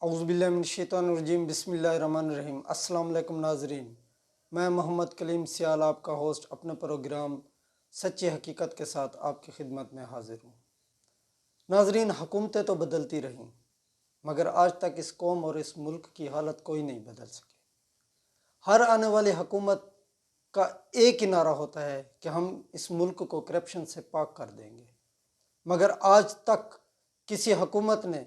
اعوذ باللہ من الشیطان الرجیم بسم اللہ الرحمن الرحیم۔ السلام علیکم ناظرین، میں محمد کلیم سیال آپ کا ہوسٹ اپنے پروگرام سچی حقیقت کے ساتھ آپ کی خدمت میں حاضر ہوں۔ ناظرین، حکومتیں تو بدلتی رہیں مگر آج تک اس قوم اور اس ملک کی حالت کوئی نہیں بدل سکے۔ ہر آنے والی حکومت کا ایک ہی نعرہ ہوتا ہے کہ ہم اس ملک کو کرپشن سے پاک کر دیں گے، مگر آج تک کسی حکومت نے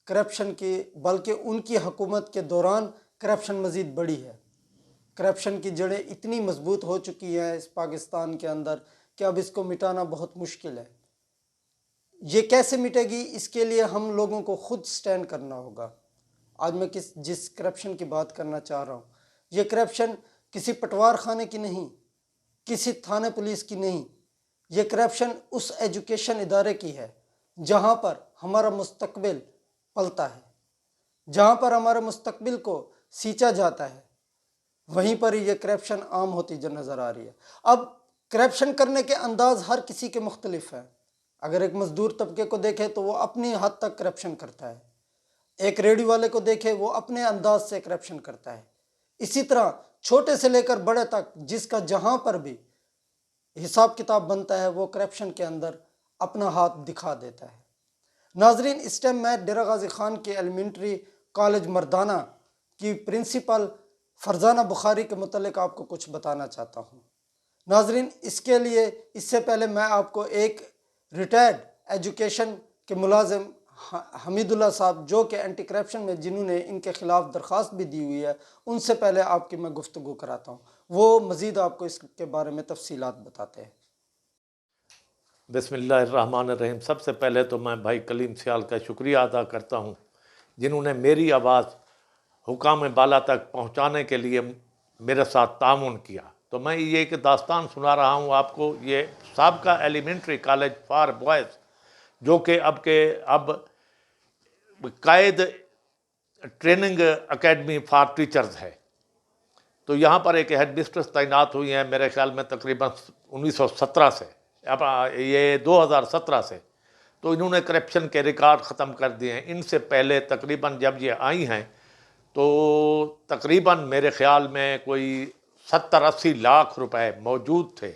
کرپشن کی بلکہ ان کی حکومت کے دوران کرپشن مزید بڑھی ہے۔ کرپشن کی جڑیں اتنی مضبوط ہو چکی ہیں اس پاکستان کے اندر کہ اب اس کو مٹانا بہت مشکل ہے۔ یہ کیسے مٹے گی، اس کے لیے ہم لوگوں کو خود سٹینڈ کرنا ہوگا۔ آج میں جس کرپشن کی بات کرنا چاہ رہا ہوں، یہ کرپشن کسی پٹوار خانے کی نہیں، کسی تھانے پولیس کی نہیں، یہ کرپشن اس ایجوکیشن ادارے کی ہے جہاں پر ہمارا مستقبل پلتا ہے، جہاں پر ہمارے مستقبل کو سینچا جاتا ہے، وہیں پر ہی یہ کرپشن عام ہوتی جو نظر آ رہی ہے۔ اب کرپشن کرنے کے انداز ہر کسی کے مختلف ہیں۔ اگر ایک مزدور طبقے کو دیکھے تو وہ اپنی حد تک کرپشن کرتا ہے، ایک ریڈی والے کو دیکھے وہ اپنے انداز سے کرپشن کرتا ہے، اسی طرح چھوٹے سے لے کر بڑے تک جس کا جہاں پر بھی حساب کتاب بنتا ہے وہ کرپشن کے اندر اپنا ہاتھ دکھا دیتا ہے۔ ناظرین، اس ٹائم میں ڈیرہ غازی خان کے ایلیمنٹری کالج مردانہ کی پرنسپل فرزانہ بخاری کے متعلق آپ کو کچھ بتانا چاہتا ہوں۔ ناظرین، اس کے لیے اس سے پہلے میں آپ کو ایک ریٹائرڈ ایجوکیشن کے ملازم حمید اللہ صاحب، جو کہ اینٹی کرپشن میں جنہوں نے ان کے خلاف درخواست بھی دی ہوئی ہے، ان سے پہلے آپ کی میں گفتگو کراتا ہوں، وہ مزید آپ کو اس کے بارے میں تفصیلات بتاتے ہیں۔ بسم اللہ الرحمن الرحیم۔ سب سے پہلے تو میں بھائی کلیم سیال کا شکریہ ادا کرتا ہوں جنہوں نے میری آواز حکام بالا تک پہنچانے کے لیے میرے ساتھ تعاون کیا۔ تو میں یہ ایک داستان سنا رہا ہوں آپ کو۔ یہ سابقہ ایلیمنٹری کالج فار بوائز جو کہ اب قائد ٹریننگ اکیڈمی فار ٹیچرز ہے، تو یہاں پر ایک ہیڈ مسٹرس تعینات ہوئی ہیں میرے خیال میں تقریباً 1917 سے، اب یہ 2017 سے۔ تو انہوں نے کرپشن کے ریکارڈ ختم کر دیے ہیں۔ ان سے پہلے تقریباً جب یہ آئی ہیں تو تقریباً میرے خیال میں کوئی 70-80 لاکھ روپے موجود تھے۔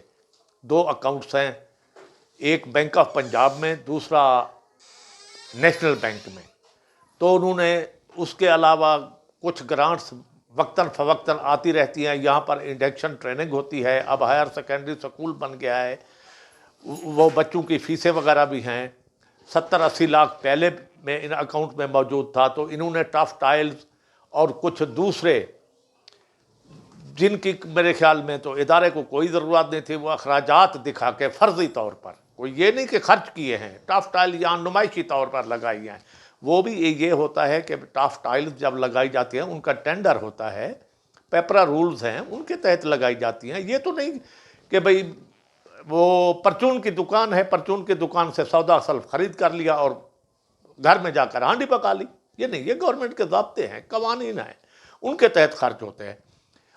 2 اکاؤنٹس ہیں، ایک بینک آف پنجاب میں، دوسرا نیشنل بینک میں۔ تو انہوں نے اس کے علاوہ کچھ گرانٹس وقتاً فوقتاً آتی رہتی ہیں۔ یہاں پر انڈکشن ٹریننگ ہوتی ہے، اب ہائر سیکنڈری سکول بن گیا ہے، وہ بچوں کی فیسیں وغیرہ بھی ہیں۔ 70-80 لاکھ پہلے میں ان اکاؤنٹ میں موجود تھا۔ تو انہوں نے ٹف ٹائلز اور کچھ دوسرے جن کی میرے خیال میں تو ادارے کو کوئی ضرورت نہیں تھی، وہ اخراجات دکھا کے فرضی طور پر، کوئی یہ نہیں کہ خرچ کیے ہیں، ٹف ٹائل یہاں نمائشی طور پر لگائی ہیں۔ وہ بھی یہ ہوتا ہے کہ ٹف ٹائلز جب لگائی جاتی ہیں ان کا ٹینڈر ہوتا ہے، پیپرا رولز ہیں، ان کے تحت لگائی جاتی ہیں۔ یہ تو نہیں کہ بھئی وہ پرچون کی دکان ہے، پرچون کی دکان سے سودا سلف خرید کر لیا اور گھر میں جا کر ہانڈی پکا لی۔ یہ نہیں، یہ گورنمنٹ کے ضابطے ہیں، قوانین ہیں، ان کے تحت خرچ ہوتے ہیں۔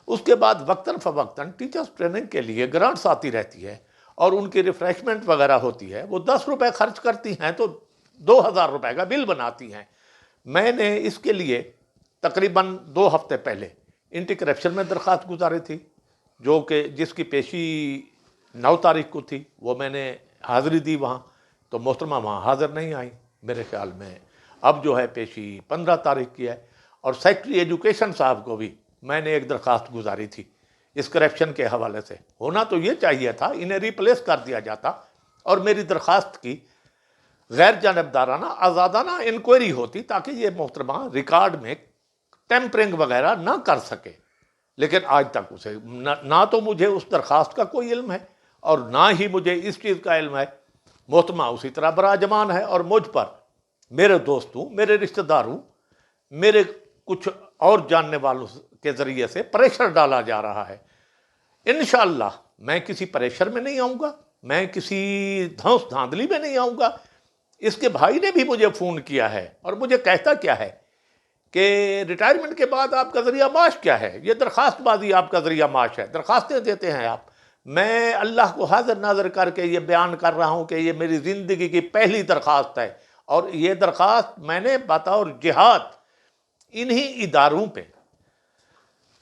اس کے بعد وقتاً فوقتاً ٹیچرز ٹریننگ کے لیے گرانٹس آتی رہتی ہے اور ان کی ریفریشمنٹ وغیرہ ہوتی ہے۔ وہ 10 روپے خرچ کرتی ہیں تو 2000 روپے کا بل بناتی ہیں۔ میں نے اس کے لیے تقریباً 2 ہفتے پہلے اینٹی کرپشن میں درخواست گزاری تھی، جو کہ جس کی پیشی 9 تاریخ کو تھی۔ وہ میں نے حاضری دی وہاں، تو محترمہ وہاں حاضر نہیں آئی۔ میرے خیال میں اب جو ہے پیشی 15 تاریخ کی ہے۔ اور سیکٹری ایجوکیشن صاحب کو بھی میں نے ایک درخواست گزاری تھی اس کرپشن کے حوالے سے۔ ہونا تو یہ چاہیے تھا، انہیں ریپلیس کر دیا جاتا اور میری درخواست کی غیر جانبدارانہ آزادانہ انکوائری ہوتی تاکہ یہ محترمہ ریکارڈ میں ٹیمپرنگ وغیرہ نہ کر سکے۔ لیکن آج تک اسے نہ تو مجھے اس درخواست کا کوئی علم ہے اور نہ ہی مجھے اس چیز کا علم ہے۔ محترمہ اسی طرح براجمان ہے اور مجھ پر، میرے دوستوں، میرے رشتہ داروں، میرے کچھ اور جاننے والوں کے ذریعے سے پریشر ڈالا جا رہا ہے۔ انشاءاللہ میں کسی پریشر میں نہیں آؤں گا، میں کسی دھوس دھاندلی میں نہیں آؤں گا۔ اس کے بھائی نے بھی مجھے فون کیا ہے اور مجھے کہتا کیا ہے کہ ریٹائرمنٹ کے بعد آپ کا ذریعہ معاش کیا ہے؟ یہ درخواست بازی آپ کا ذریعہ معاش ہے، درخواستیں دیتے ہیں آپ۔ میں اللہ کو حاضر ناظر کر کے یہ بیان کر رہا ہوں کہ یہ میری زندگی کی پہلی درخواست ہے، اور یہ درخواست میں نے بطور جہاد انہی اداروں پہ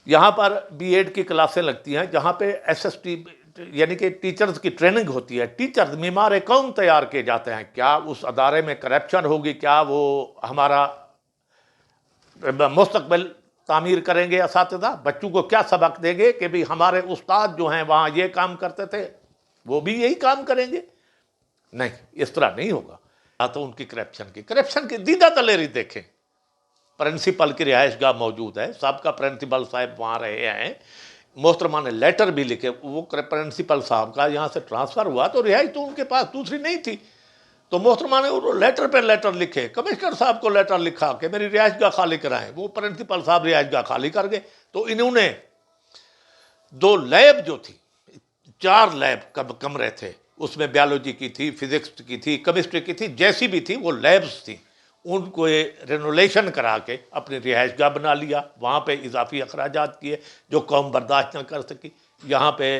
یہاں پر بی ایڈ کی کلاسیں لگتی ہیں، جہاں پہ ایس ایس ٹی یعنی کہ ٹیچرز کی ٹریننگ ہوتی ہے، ٹیچرز معمار قوم تیار کیے جاتے ہیں. کیا اس ادارے میں کرپشن ہوگی؟ کیا وہ ہمارا مستقبل تعمیر کریں گے اساتذہ؟ بچوں کو کیا سبق دیں گے کہ بھی ہمارے استاد جو ہیں وہاں یہ کام کرتے تھے، وہ بھی یہی کام کریں گے؟ نہیں، اس طرح نہیں ہوگا. تو ان کی کرپشن کی دیدہ دلیری دیکھیں. پرنسپل کی رہائش گاہ موجود ہے، سابقہ پرنسپل صاحب وہاں رہے ہیں، محترمہ نے لیٹر بھی لکھے. وہ پرنسپل صاحب کا یہاں سے ٹرانسفر ہوا تو رہائش تو ان کے پاس دوسری نہیں تھی، تو محترمہ نے لیٹر پہ لیٹر لکھے. کمشنر صاحب کو لیٹر لکھا کہ میری رہائش گاہ خالی کرائیں. وہ پرنسپل صاحب رہائش گاہ خالی کر گئے. تو انہوں نے 2 لیب جو تھی، 4 لیب کمرے تھے، اس میں بیالوجی کی تھی، فزکس کی تھی، کیمسٹری کی تھی، جیسی بھی تھی وہ لیبس تھیں، ان کو رینولیشن کرا کے اپنی رہائش گاہ بنا لیا. وہاں پہ اضافی اخراجات کیے جو قوم برداشت نہ کر سکی. یہاں پہ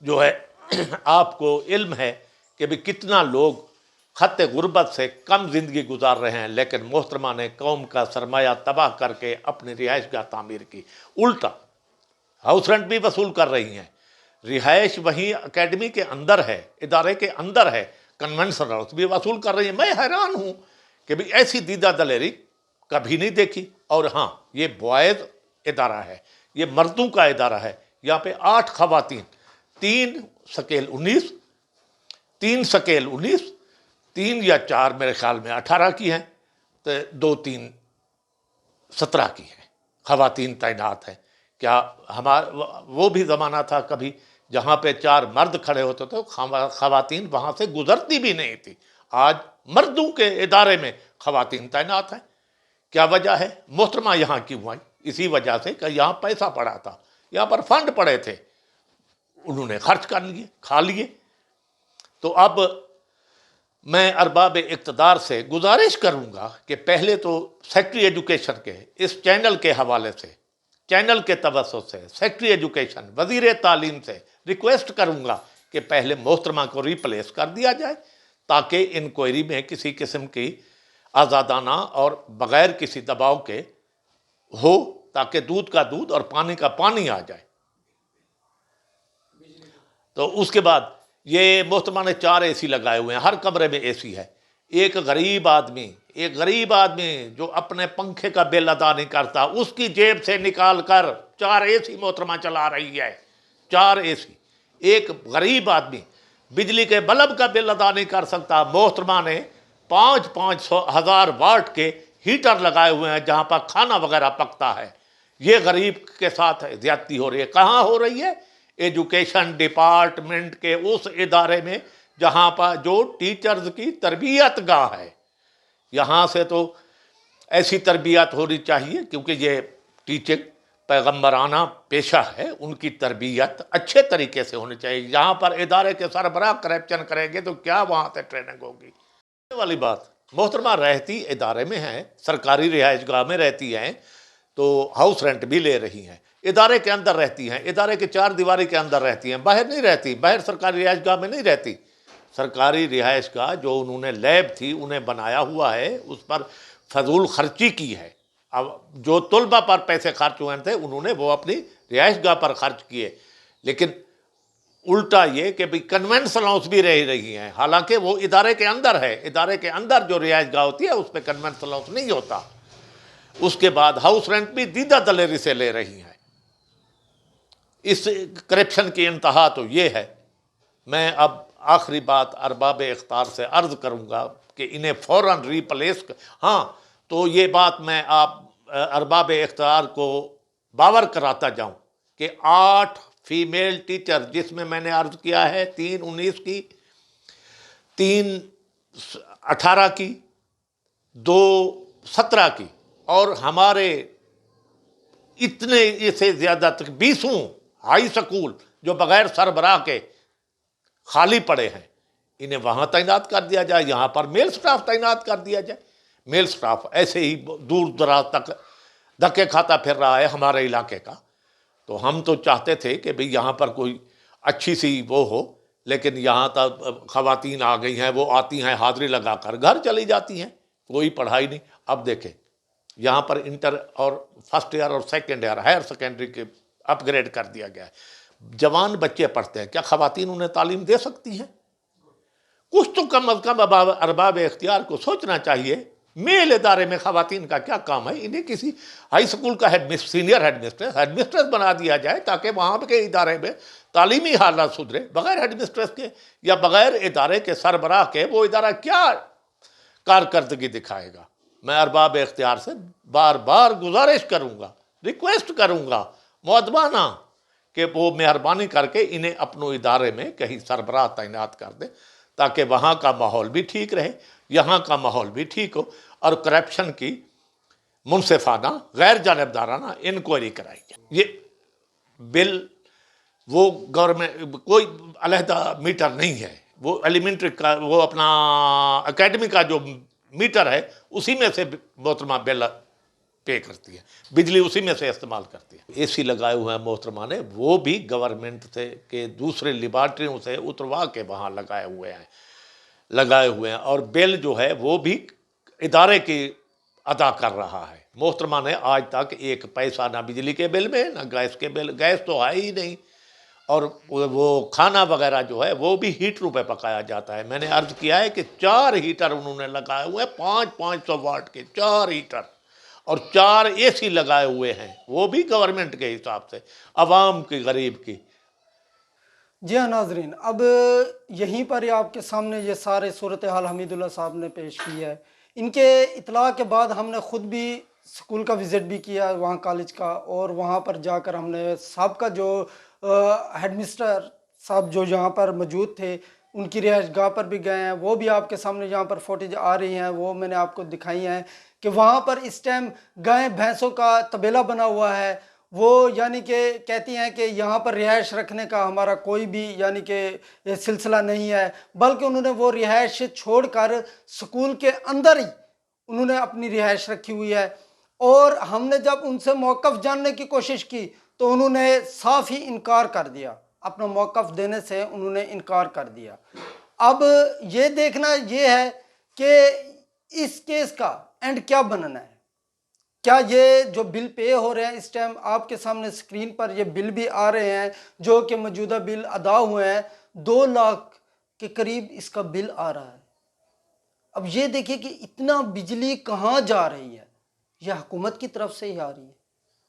جو ہے آپ کو علم ہے کہ بھی کتنا لوگ خط غربت سے کم زندگی گزار رہے ہیں، لیکن محترمہ نے قوم کا سرمایہ تباہ کر کے اپنی رہائش گاہ تعمیر کی. الٹا ہاؤس رینٹ بھی وصول کر رہی ہیں. رہائش وہیں اکیڈمی کے اندر ہے، ادارے کے اندر ہے، کنونشن ہاؤس بھی وصول کر رہی ہیں. میں حیران ہوں کہ بھی ایسی دیدہ دلیری کبھی نہیں دیکھی. اور ہاں، یہ بوائز ادارہ ہے، یہ مردوں کا ادارہ ہے. یہاں پہ 8 خواتین، 3 سکیل 19، 3 سکیل 19، 3 یا 4 میرے خیال میں 18 کی ہیں، تو 2 3 17 کی ہیں خواتین تعینات ہیں. کیا ہمارا وہ بھی زمانہ تھا کبھی جہاں پہ 4 مرد کھڑے ہوتے تھے، خواتین وہاں سے گزرتی بھی نہیں تھی. آج مردوں کے ادارے میں خواتین تعینات ہیں. کیا وجہ ہے؟ محترمہ یہاں کیوں آئی؟ اسی وجہ سے کہ یہاں پیسہ پڑا تھا، یہاں پر فنڈ پڑے تھے، انہوں نے خرچ کر لیے، کھا لیے. تو اب میں ارباب اقتدار سے گزارش کروں گا کہ پہلے تو سیکٹری ایجوکیشن کے اس چینل کے حوالے سے، چینل کے توسط سے سیکٹری ایجوکیشن، وزیر تعلیم سے ریکویسٹ کروں گا کہ پہلے محترمہ کو ریپلیس کر دیا جائے، تاکہ انکوائری میں کسی قسم کی آزادانہ اور بغیر کسی دباؤ کے ہو، تاکہ دودھ کا دودھ اور پانی کا پانی آ جائے. تو اس کے بعد یہ محترمہ نے 4 اے سی لگائے ہوئے ہیں، ہر کمرے میں اے سی ہے. ایک غریب آدمی جو اپنے پنکھے کا بل ادا نہیں کرتا، اس کی جیب سے نکال کر 4 اے سی محترمہ چلا رہی ہے. 4 اے سی. ایک غریب آدمی بجلی کے بلب کا بل ادا نہیں کر سکتا، محترمہ نے 5,000 واٹ کے ہیٹر لگائے ہوئے ہیں جہاں پر کھانا وغیرہ پکتا ہے. یہ غریب کے ساتھ زیادتی ہو رہی ہے. کہاں ہو رہی ہے؟ ایجوکیشن ڈپارٹمنٹ کے اس ادارے میں جہاں پر جو ٹیچرز کی تربیت گاہ ہے. یہاں سے تو ایسی تربیت ہونی چاہیے، کیونکہ یہ ٹیچنگ پیغمبرانہ پیشہ ہے، ان کی تربیت اچھے طریقے سے ہونی چاہیے. یہاں پر ادارے کے سربراہ کرپشن کریں گے تو کیا وہاں سے ٹریننگ ہوگی؟ والی بات. محترمہ رہتی ادارے میں ہیں، سرکاری رہائش گاہ میں رہتی ہیں، تو ہاؤس رینٹ بھی لے رہی ہیں. ادارے کے اندر رہتی ہیں، ادارے کے 4 دیواری کے اندر رہتی ہیں، باہر نہیں رہتی، باہر سرکاری رہائش گاہ میں نہیں رہتی. سرکاری رہائش گاہ جو انہوں نے لیب تھی انہیں بنایا ہوا ہے، اس پر فضول خرچی کی ہے. اب جو طلبہ پر پیسے خرچ ہوئے تھے انہوں نے وہ اپنی رہائش گاہ پر خرچ کیے. لیکن الٹا یہ کہ بھی کنونشن ہاؤس بھی رہی ہیں، حالانکہ وہ ادارے کے اندر ہے. ادارے کے اندر جو رہائش گاہ ہوتی ہے اس پہ کنونشن ہاؤس نہیں ہوتا. اس کے بعد ہاؤس رینٹ بھی دیدہ دلیری سے لے رہی ہیں. اس کرپشن کی انتہا تو یہ ہے. میں اب آخری بات ارباب اختیار سے عرض کروں گا کہ انہیں فوراً ریپلیس ہاں، تو یہ بات میں آپ ارباب اختیار کو باور کراتا جاؤں کہ 8 فیمیل ٹیچر، جس میں میں نے عرض کیا ہے 3 19 کی، 3 18 کی، 2 17 کی، اور ہمارے اتنے سے زیادہ تک 20 ہائی سکول جو بغیر سربراہ کے خالی پڑے ہیں، انہیں وہاں تعینات کر دیا جائے. یہاں پر میل سٹاف تعینات کر دیا جائے. میل سٹاف ایسے ہی دور دراز تک دھکے کھاتا پھر رہا ہے ہمارے علاقے کا. تو ہم تو چاہتے تھے کہ بھئی یہاں پر کوئی اچھی سی وہ ہو، لیکن یہاں تک خواتین آ گئی ہیں، وہ آتی ہیں حاضری لگا کر گھر چلی جاتی ہیں، کوئی پڑھائی نہیں. اب دیکھیں یہاں پر انٹر اور فرسٹ ایئر اور سیکنڈ ایئر ہائر سیکنڈری کے اپ گریڈ کر دیا گیا ہے، جوان بچے پڑھتے ہیں، کیا خواتین انہیں تعلیم دے سکتی ہیں؟ کچھ تو کم از کم ارباب اختیار کو سوچنا چاہیے، میل ادارے میں خواتین کا کیا کام ہے؟ انہیں کسی ہائی اسکول کا سینئر ہیڈ مسٹریس بنا دیا جائے تاکہ وہاں کے ادارے میں تعلیمی حالات سدھرے۔ بغیر ہیڈ مسٹریس کے یا بغیر ادارے کے سربراہ کے وہ ادارہ کیا کارکردگی دکھائے گا؟ میں ارباب اختیار سے بار بار گزارش کروں گا، ریکویسٹ کروں گا مؤدبانہ کہ وہ مہربانی کر کے انہیں اپنے ادارے میں کہیں سربراہ تعینات کر دیں تاکہ وہاں کا ماحول بھی ٹھیک رہے، یہاں کا ماحول بھی ٹھیک ہو، اور کرپشن کی منصفانہ غیر جانبدارانہ انکوائری کرائی جائے۔ یہ بل وہ گورنمنٹ کوئی علیحدہ میٹر نہیں ہے، وہ ایلیمنٹری کا وہ اپنا اکیڈمی کا جو میٹر ہے اسی میں سے محترمہ بل پے کرتی ہے، بجلی اسی میں سے استعمال کرتی ہے۔ اے سی لگائے ہوئے ہیں محترمہ نے، وہ بھی گورنمنٹ سے کے دوسرے لیبارٹریوں سے اتروا کے وہاں لگائے ہوئے ہیں، اور بل جو ہے وہ بھی ادارے کی ادا کر رہا ہے۔ محترمہ نے آج تک ایک پیسہ نہ بجلی کے بل میں نہ گیس کے بل، گیس تو ہے ہی نہیں، اور وہ کھانا وغیرہ جو ہے وہ بھی ہیٹروں پہ پکایا جاتا ہے۔ میں نے عرض کیا ہے کہ 4 ہیٹر انہوں نے لگائے ہوئے ہیں، 500 واٹ کے 4 ہیٹر، اور 4 اے سی لگائے ہوئے ہیں، وہ بھی گورنمنٹ کے حساب سے، عوام کی، غریب کی۔ جی ہاں ناظرین، اب یہیں پر ہی آپ کے سامنے یہ سارے صورتحال حمید اللہ صاحب نے پیش کی ہے۔ ان کے اطلاع کے بعد ہم نے خود بھی اسکول کا وزٹ بھی کیا وہاں کالج کا، اور وہاں پر جا کر ہم نے سابقہ جو ہیڈ مسٹر صاحب جو یہاں پر موجود تھے ان کی رہائش گاہ پر بھی گئے ہیں، وہ بھی آپ کے سامنے یہاں پر فوٹیج آ رہی ہیں، وہ میں نے آپ کو دکھائی ہیں کہ وہاں پر اس ٹائم گائے بھینسوں کا طبیلہ بنا ہوا ہے۔ وہ یعنی کہ کہتی ہیں کہ یہاں پر رہائش رکھنے کا ہمارا کوئی بھی یعنی کہ سلسلہ نہیں ہے، بلکہ انہوں نے وہ رہائش چھوڑ کر سکول کے اندر ہی انہوں نے اپنی رہائش رکھی ہوئی ہے۔ اور ہم نے جب ان سے موقف جاننے کی کوشش کی تو انہوں نے صاف ہی انکار کر دیا، اپنا موقف دینے سے انہوں نے انکار کر دیا۔ اب یہ دیکھنا یہ ہے کہ اس کیس کا اینڈ کیا بننا ہے۔ کیا یہ جو بل پے ہو رہے ہیں اس ٹائم آپ کے سامنے سکرین پر یہ بل بھی آ رہے ہیں جو کہ موجودہ بل ادا ہوئے ہیں، 2 لاکھ کے قریب اس کا بل آ رہا ہے۔ اب یہ دیکھیں کہ اتنا بجلی کہاں جا رہی ہے، یہ حکومت کی طرف سے ہی آ رہی ہے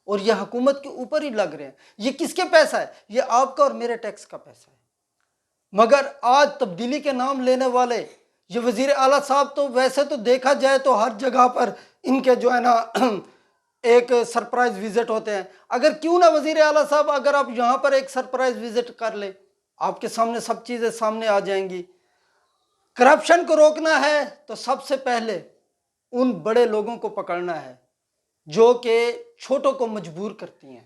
اور یہ حکومت کے اوپر ہی لگ رہے ہیں۔ یہ کس کے پیسہ ہے؟ یہ آپ کا اور میرے ٹیکس کا پیسہ ہے۔ مگر آج تبدیلی کے نام لینے والے یہ وزیر اعلیٰ صاحب تو ویسے تو دیکھا جائے تو ہر جگہ پر ان کے جو ہے نا ایک سرپرائز وزٹ ہوتے ہیں۔ اگر کیوں نہ وزیر اعلیٰ صاحب اگر آپ یہاں پر ایک سرپرائز وزٹ کر لیں، آپ کے سامنے سب چیزیں سامنے آ جائیں گی۔ کرپشن کو روکنا ہے تو سب سے پہلے ان بڑے لوگوں کو پکڑنا ہے جو کہ چھوٹوں کو مجبور کرتی ہیں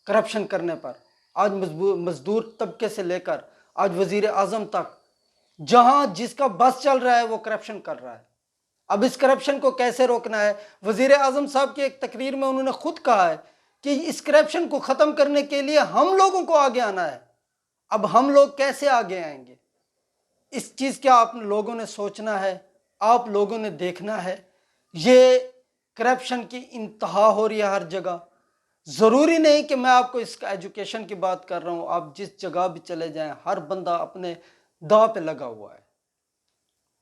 کرپشن کرنے پر۔ آج مزدور طبقے سے لے کر آج وزیر اعظم تک جہاں جس کا بس چل رہا ہے وہ کرپشن کر رہا ہے۔ اب اس کرپشن کو کیسے روکنا ہے؟ وزیر اعظم صاحب کی ایک تقریر میں انہوں نے خود کہا ہے کہ اس کرپشن کو ختم کرنے کے لیے ہم لوگوں کو آگے آنا ہے۔ اب ہم لوگ کیسے آگے آئیں گے؟ اس چیز کا آپ لوگوں نے سوچنا ہے، آپ لوگوں نے دیکھنا ہے۔ یہ کرپشن کی انتہا ہو رہی ہے ہر جگہ۔ ضروری نہیں کہ میں آپ کو اس کا ایجوکیشن کی بات کر رہا ہوں، آپ جس جگہ بھی چلے جائیں ہر بندہ اپنے داؤ پہ لگا ہوا ہے۔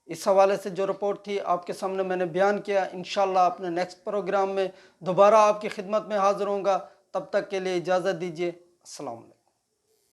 اس حوالے سے جو رپورٹ تھی آپ کے سامنے میں نے بیان کیا۔ انشاءاللہ اپنے نیکسٹ پروگرام میں دوبارہ آپ کی خدمت میں حاضر ہوں گا۔ تب تک کے لیے اجازت دیجیے۔ السلام علیکم۔